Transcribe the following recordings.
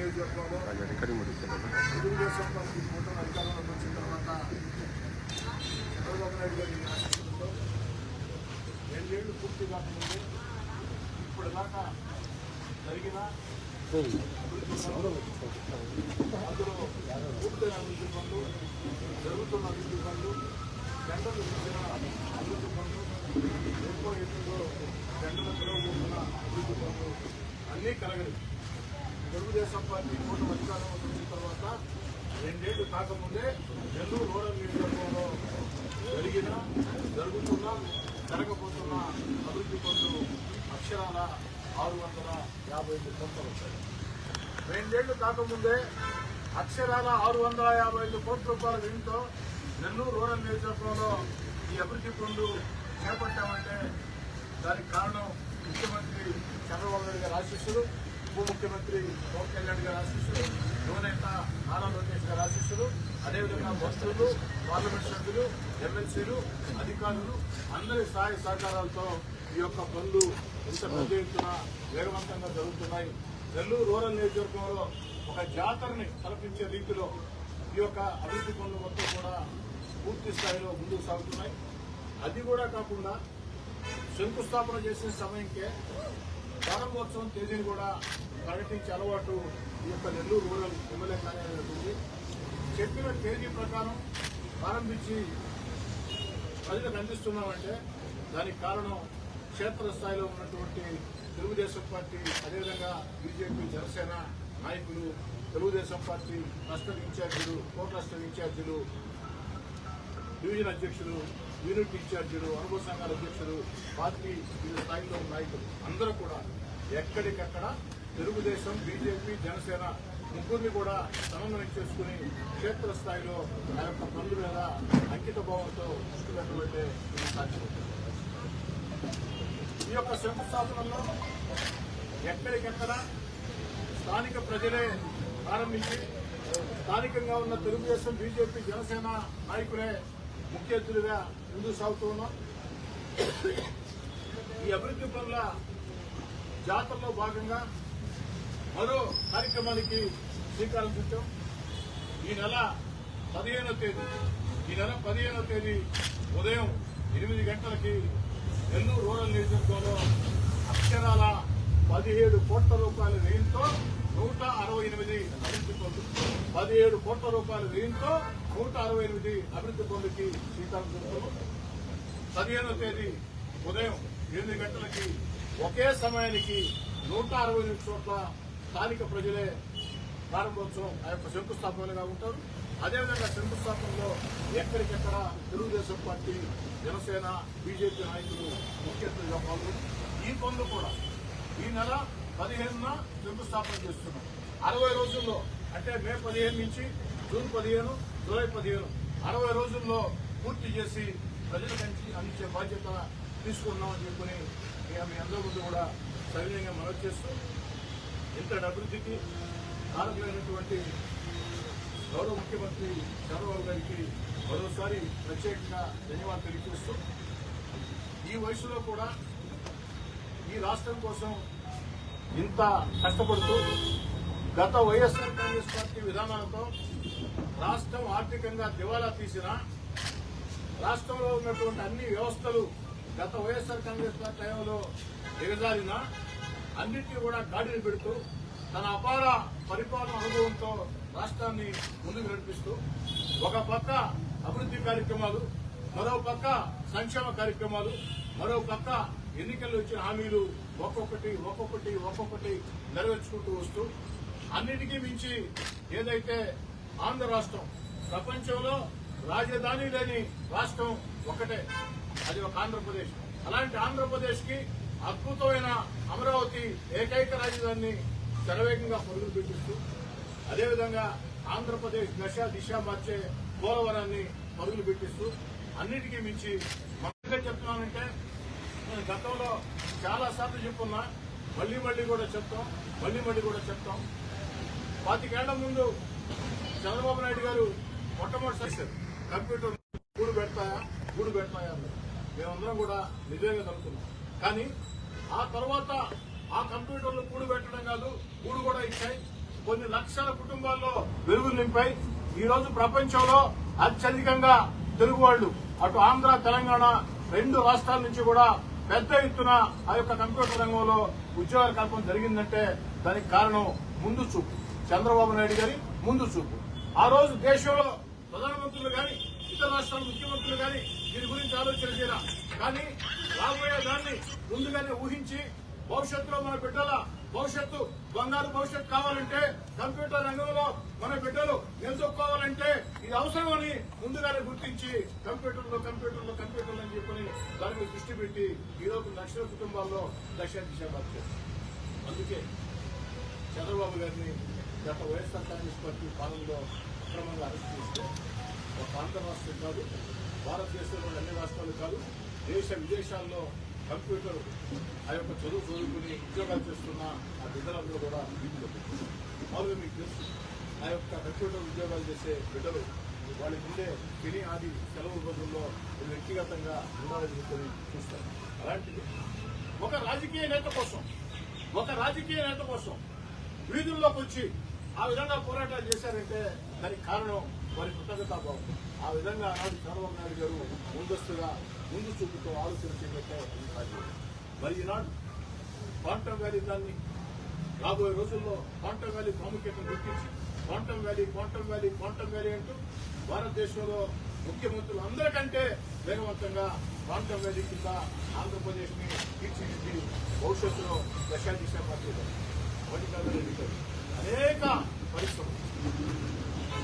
నియోజకవర్గంలో తెలుగుదేశం పార్టీ కూటమి అధికారంలోకి వచ్చిన తర్వాత చంద్రబాబు నాయుడు గారి ఆశీస్సులతో 2 ఏళ్లు పూర్తి కాకముందే ఇప్పటిదాకా జరిగిన అందులో పూర్తయిన అభివృద్ధి పనులు, జరుగుతున్న అభివృద్ధి పనులు, టెండర్లు ఇచ్చిన అభివృద్ధి పనులు, ఎక్కువ ఎన్నికల్లో టెండర్లు పిలువబోతున్న అభివృద్ధి పనులు అన్నీ కలగలేదు. తెలుగుదేశం పార్టీ కూటమి అధికారంలో వచ్చిన తర్వాత 2 ఏళ్లు కాకముందే నెల్లూరు రూరల్ నియోజకవర్గంలో జరుగుతున్న జరగబోతున్న అభివృద్ధి పనులు అక్షరాల 655 కోట్ల రూపాయలు. 2 ఏళ్లు కాకముందే అక్షరాల 655 కోట్ల రూపాయల వ్యయంతో నెల్లూరు రూరల్ నియోజకవర్గంలో ఈ అభివృద్ధి పనులు చేపట్టామంటే దానికి కారణం ముఖ్యమంత్రి చంద్రబాబు నాయుడు గారి ఆశీస్సులు, ఉప ముఖ్యమంత్రి పవన్ కళ్యాణ్ గారి ఆశీస్సులు, యువనేత నారా లోకేష్ గారి ఆశీస్సులు, అదేవిధంగా మంత్రులు, పార్లమెంట్ సభ్యులు, ఎమ్మెల్సీలు, అధికారులు అందరి సహాయ సహకారాలతో ఈ యొక్క పనులు ఇంత పెద్ద ఎత్తున వేగవంతంగా జరుగుతున్నాయి. నెల్లూరు రూరల్ నియోజకవర్గంలో ఒక జాతరని కల్పించే రీతిలో ఈ యొక్క అభివృద్ధి పనులు మొత్తం కూడా పూర్తి స్థాయిలో ముందుకు సాగుతున్నాయి. అది కూడా కాకుండా శంకుస్థాపన చేసిన సమయంకే ప్రారంభోత్సవం తేదీని కూడా ప్రకటించే అలవాటు ఈ యొక్క నెల్లూరు రూరల్ ఎమ్మెల్యే కార్యాలయం ఉంది. చెప్పిన తేదీ ప్రకారం ప్రారంభించి ప్రజలకు అందిస్తున్నామంటే దానికి కారణం క్షేత్రస్థాయిలో ఉన్నటువంటి తెలుగుదేశం పార్టీ, అదేవిధంగా బీజేపీ, జనసేన నాయకులు, తెలుగుదేశం పార్టీ క్లస్టర్ ఇన్ఛార్జీలు, కో క్లస్టర్ ఇన్ఛార్జీలు, డివిజన్ అధ్యక్షులు, యూనిట్ ఇన్ఛార్జీలు, అనుభవ సంఘాల అధ్యక్షులు, పార్టీ వివిధ స్థాయిలో నాయకులు అందరూ కూడా ఎక్కడికక్కడ తెలుగుదేశం, బీజేపీ, జనసేన ముగ్గురిని కూడా సమన్వయం చేసుకుని క్షేత్రస్థాయిలో ఆ యొక్క పనుల మీద అంకిత భావంతో ముందుకెళ్ళబట్టే సాధ్యం. ఈ యొక్క శంకుస్థాపనలో ఎక్కడికెక్కడ స్థానిక ప్రజలే ప్రారంభించి స్థానికంగా ఉన్న తెలుగుదేశం, బీజేపీ, జనసేన నాయకులే ముఖ్య అతిథులుగా ముందుకు సాగుతూ ఉన్నాం. ఈ అభివృద్ధి పనుల జాతరలో భాగంగా మరో కార్యక్రమానికి శ్రీకారం చుట్టాం. ఈ నెల 15వ తేదీ ఉదయం 8 గంటలకి నెల్లూరు రూరల్ నియోజకవర్గంలో అక్షరాల 17 కోట్ల రూపాయల వ్యయంతో 168 అభివృద్ధి పనులు, 17 కోట్ల రూపాయల వ్యయంతో 168 అభివృద్ధి పనులకి శ్రీకారం చుట్టాము. 15వ తేదీ ఉదయం 8 గంటలకి ఒకే సమయానికి 168 చోట్ల స్థానిక ప్రజలే ప్రారంభోత్సవం ఆ యొక్క శంకుస్థాపనగా ఉంటారు. అదేవిధంగా శంకుస్థాపనలో ఎక్కడికెక్కడ తెలుగుదేశం పార్టీ, జనసేన, బీజేపీ నాయకులు ముఖ్య అతిథిగా పాల్గొని ఈ పనులు కూడా ఈ నెల 15న శంకుస్థాపన చేస్తున్నాం. 60 రోజుల్లో అంటే మే 15 నుంచి జూన్ 15, జూలై 15 60 రోజుల్లో పూర్తి చేసి ప్రజలకు అందించే బాధ్యత తీసుకున్నామని చెప్పుకుని మీ అందరి ముందు కూడా సవినయంగా మనవి చేస్తూ ఇంతటి అభివృద్ధికి కారకులైనటువంటి గౌరవ ముఖ్యమంత్రి చంద్రబాబు గారికి మరోసారి ప్రత్యేకంగా ధన్యవాదాలు తెలియజేస్తూ ఈ వయసులో కూడా ఈ రాష్ట్రం కోసం ఇంత కష్టపడుతూ గత వైఎస్ఆర్ కాంగ్రెస్ పార్టీ విధానాలతో రాష్ట్రం ఆర్థికంగా దివాలా తీసిన, రాష్ట్రంలో ఉన్నటువంటి అన్ని వ్యవస్థలు గత వైఎస్ఆర్ కాంగ్రెస్ పార్టీ టైంలో దిగజారిన అన్నింటినీ కూడా గాడిని పెడుతూ తన అపార పరిపాలన అనుభవంతో రాష్ట్రాన్ని ముందుకు నడిపిస్తూ ఒక పక్క అభివృద్ధి కార్యక్రమాలు, మరో పక్క సంక్షేమ కార్యక్రమాలు, మరో పక్క ఎన్నికల్లో ఇచ్చిన హామీలు ఒక్కొక్కటి నెరవేర్చుకుంటూ వస్తూ అన్నిటికీ మించి ఏదైతే ఆంధ్ర రాష్ట్రం ప్రపంచంలో రాజధాని లేని రాష్ట్రం ఒకటే, అది ఒక ఆంధ్రప్రదేశ్. అలాంటి ఆంధ్రప్రదేశ్ కి అద్భుతమైన అమరావతి ఏకైక రాజధానిని శరవేగంగా పరుగులు పెట్టిస్తూ, అదేవిధంగా ఆంధ్రప్రదేశ్ దిశ మార్చే పోలవరాన్ని పరుగులు పెట్టిస్తూ అన్నిటికీ మించి మొదటిగా చెప్తున్నానంటే నేను గతంలో చాలా సార్లు చెప్పున్నా, మళ్లీ కూడా చెప్తాం. 25 ఏళ్ల ముందు చంద్రబాబు నాయుడు గారు మొట్టమొదటిసారి కంప్యూటర్ గూడు పెడతాయా అన్నారు. మేమందరం కూడా నిజంగా కలుగుతున్నాం. కానీ ఆ తర్వాత ఆ కంప్యూటర్లు కూడు పెట్టడం కాదు, కూడు కూడా ఇచ్చాయి. కొన్ని లక్షల కుటుంబాల్లో వెలుగులు నింపాయి. ఈ రోజు ప్రపంచంలో అత్యధికంగా తెలుగు వాళ్ళు అటు ఆంధ్ర తెలంగాణ 2 రాష్ట్రాల నుంచి కూడా పెద్ద ఎత్తున ఆ యొక్క కంప్యూటర్ రంగంలో ఉద్యోగాల కల్పన జరిగిందంటే దానికి కారణం ముందు చూపు, చంద్రబాబు నాయుడు గారి ముందు చూపు. ఆ రోజు దేశంలో ప్రధానమంత్రులు గాని ఇతర రాష్ట్రాల ముఖ్యమంత్రులు గాని దీని గురించి ఆలోచన చేయాల. కానీ రాబోయే దాన్ని ముందుగానే ఊహించి భవిష్యత్తులో మన బిడ్డల భవిష్యత్తు బంగారు భవిష్యత్తు కావాలంటే కంప్యూటర్ రంగంలో మన బిడ్డలు నిలదొక్కోవాలంటే ఇది అవసరమని ముందుగానే గుర్తించి కంప్యూటర్లు అని చెప్పని దాని మీద దృష్టి పెట్టి ఈరోజు లక్షల కుటుంబాల్లో దిశ అందుకే చంద్రబాబు గారిని గత వైఎస్ఆర్ కాంగ్రెస్ పార్టీ పాలనలో అక్రమంగా అరెస్ట్ చేస్తే ఒక ఆంధ్ర రాష్ట్రం కాదు, భారతదేశంలోని అన్ని రాష్ట్రాలు కాదు, దేశ విదేశాల్లో కంప్యూటర్ ఆ యొక్క చదువుకుని ఉద్యోగాలు చేస్తున్న ఆ బిడ్డలందరూ కూడా వీధిలో మామూలుగా మీకు తెలుసు ఆ యొక్క కంప్యూటర్ ఉద్యోగాలు చేసే బిడ్డలు వాళ్ళ ముందే శని ఆది సెలవు రోజుల్లో వ్యక్తిగతంగా ఉండాలని చెప్పి చూస్తారు. అలాంటిది ఒక రాజకీయ నేత కోసం వీధుల్లోకి వచ్చి ఆ విధంగా పోరాటాలు చేశారంటే దానికి కారణం వారి కృతజ్ఞతాభావం. ఆ విధంగా ఆనాడు చంద్రబాబు నాయుడు గారు ముందు చూపుతో ఆలోచన చేయబట్టే మరి ఈనాడు క్వాంటమ్ వ్యాలీ దాన్ని రాబోయే రోజుల్లో క్వాంటమ్ వ్యాలీ ప్రాముఖ్యతను గుర్తించి క్వాంటమ్ వ్యాలీ అంటూ భారతదేశంలో ముఖ్యమంత్రులు అందరికంటే వేగవంతంగా క్వాంటమ్ వ్యాలీ కింద ఆంధ్రప్రదేశ్ ని తీర్చిదిద్ది భవిష్యత్తులో దశాదిశ పార్టీలు అనేక పరిశ్రమలు,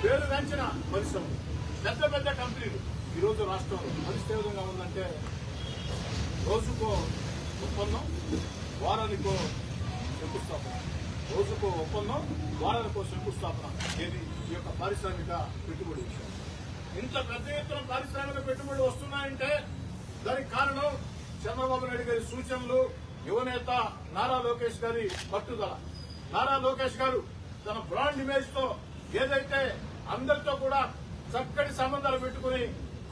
పేరుగాంచిన పరిశ్రమలు, పెద్ద కంపెనీలు ఈరోజు రాష్ట్రంలో పరిస్థితి ఏ విధంగా ఉందంటే రోజుకో ఒప్పందం వారానికో శంకుస్థాపన ఏది ఈ యొక్క పారిశ్రామిక పెట్టుబడి విషయం. ఇంత పెద్ద ఎత్తున పారిశ్రామిక పెట్టుబడి వస్తున్నాయంటే దానికి కారణం చంద్రబాబు నాయుడు గారి సూచనలు, యువనేత నారా లోకేష్ గారి పట్టుదల. నారా లోకేష్ గారు తన బ్రాండ్ ఇమేజ్ తో ఏదైతే అందరితో కూడా చక్కటి సంబంధాలు పెట్టుకుని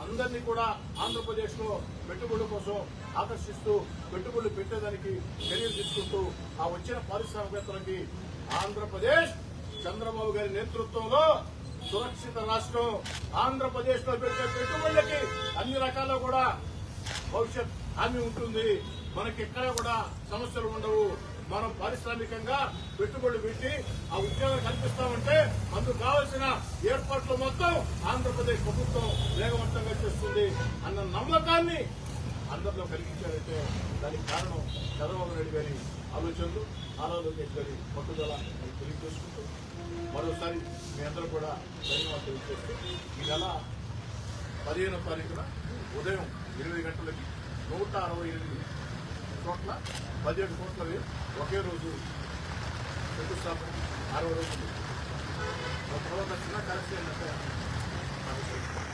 అందరినీ కూడా ఆంధ్రప్రదేశ్ లో పెట్టుబడుల కోసం ఆకర్షిస్తూ పెట్టుబడులు పెట్టేదానికి చర్యలు తీసుకుంటూ ఆ వచ్చిన పారిశ్రామికవేత్తలకి ఆంధ్రప్రదేశ్ చంద్రబాబు గారి నేతృత్వంలో సురక్షిత రాష్ట్రం. ఆంధ్రప్రదేశ్ లో పెట్టే పెట్టుబడులకి అన్ని రకాల కూడా భవిష్యత్ హామీ ఉంటుంది. మనకి ఎక్కడ కూడా సమస్యలు ఉండవు. మనం పారిశ్రామికంగా పెట్టుబడులు పెట్టి ఆ ఉద్యోగాలు కల్పిస్తామంటే అందుకు కావాల్సిన ఏర్పాట్లు మొత్తం ఆంధ్రప్రదేశ్ ప్రభుత్వం వేగవంతంగా చేస్తుంది అన్న నమ్మకాన్ని అందరిలో కలిగించారంటే దానికి కారణం చంద్రబాబు నాయుడు గారి ఆలోచనలు, నారా లోకేష్ గారి పట్టుదల తెలియజేసుకుంటూ మరోసారి మీ అందరూ కూడా ధన్యవాదాలు తెలియజేస్తూ ఈ నెల 15వ తారీఖున ఉదయం 8 గంటలకి 168 కోట్ల 17 కోట్లవి ఒకే రోజు శంకుస్థాపన 6వ రోజు తర్వాత చిన్న కరెక్ట్ ఏంటంటే